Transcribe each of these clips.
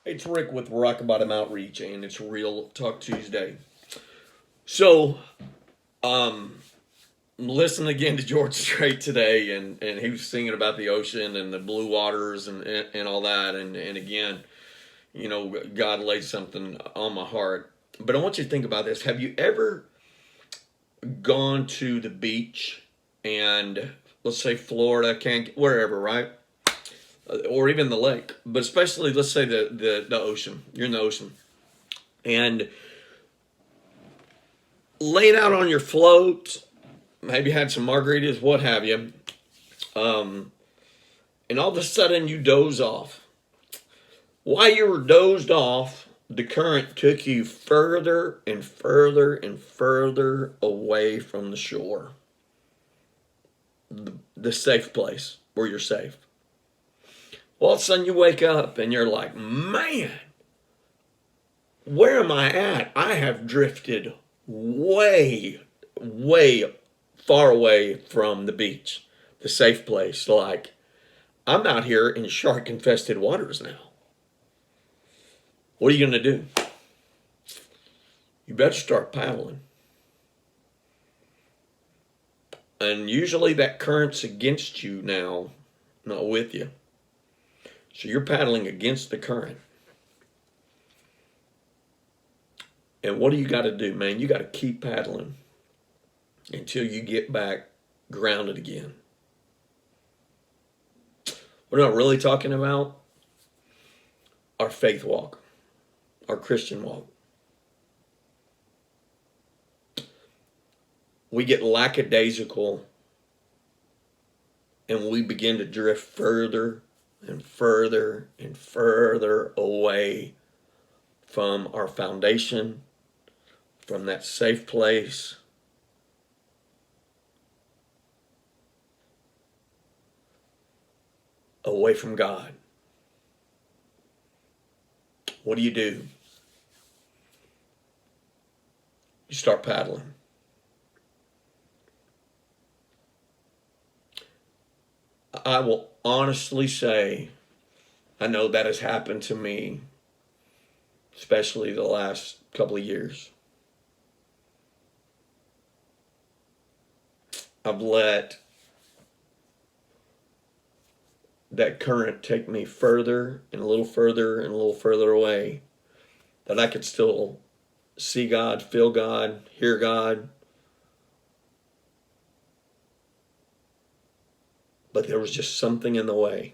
It's Rick with Rock Bottom Outreach, and it's Real Talk Tuesday. So, um, listen again to George Strait today, and he was singing about the ocean and the blue waters and all that. And again, God laid something on my heart. But I want you to think about this. Have you ever gone to the beach and, let's say, Florida, wherever, right? Or even the lake, but especially, let's say, the ocean. You're in the ocean. And laid out on your float, maybe had some margaritas, what have you, um, and all of a sudden you doze off. While you were dozed off, the current took you further and further and further away from the shore, the safe place where you're safe. All of a sudden you wake up and you're like, man, where am I at? I have drifted way, way far away from the beach, the safe place. Like, I'm out here in shark infested waters now. What are you going to do? You better start paddling. And usually that current's against you now, not with you. So you're paddling against the current. And what do you got to do, man? You got to keep paddling until you get back grounded again. We're not really talking about our faith walk, our Christian walk. We get lackadaisical and we begin to drift further and further and further away from our foundation, from that safe place. Away from God. What do? You start paddling. I will honestly say, I know that has happened to me, especially the last couple of years. I've let that current take me further and a little further and a little further away, that I could still see God, feel God, hear God. But there was just something in the way.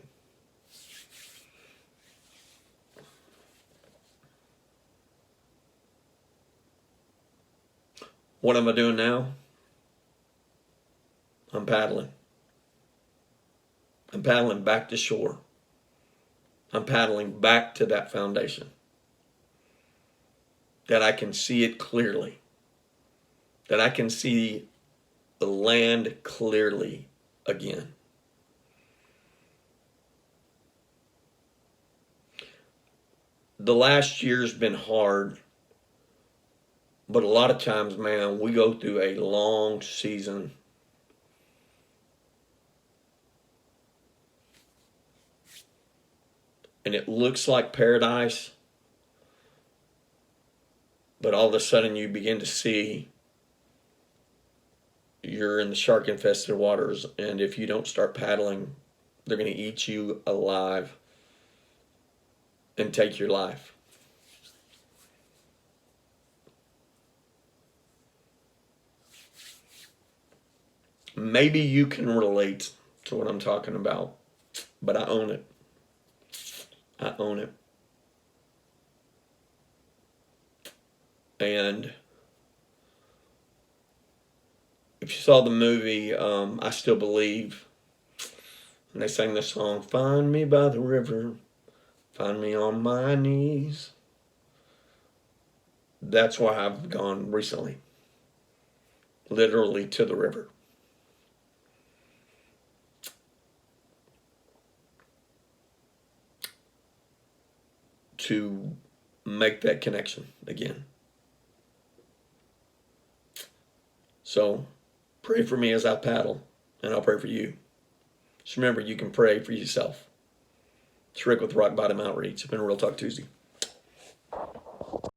What am I doing now? I'm paddling. I'm paddling back to shore. I'm paddling back to that foundation. That I can see it clearly. That I can see the land clearly again. The last year's been hard, but a lot of times, man, we go through a long season. And it looks like paradise, but all of a sudden you begin to see you're in the shark infested waters, and if you don't start paddling, they're going to eat you alive and take your life. Maybe you can relate to what I'm talking about, but I own it. I own it. And if you saw the movie, I Still Believe, and they sang the song, "Find me by the river, find me on my knees." That's why I've gone recently, literally to the river. To make that connection again. So pray for me as I paddle, and I'll pray for you. Just remember, you can pray for yourself. It's Rick with Rock Bottom Outreach. It's been a Real Talk Tuesday.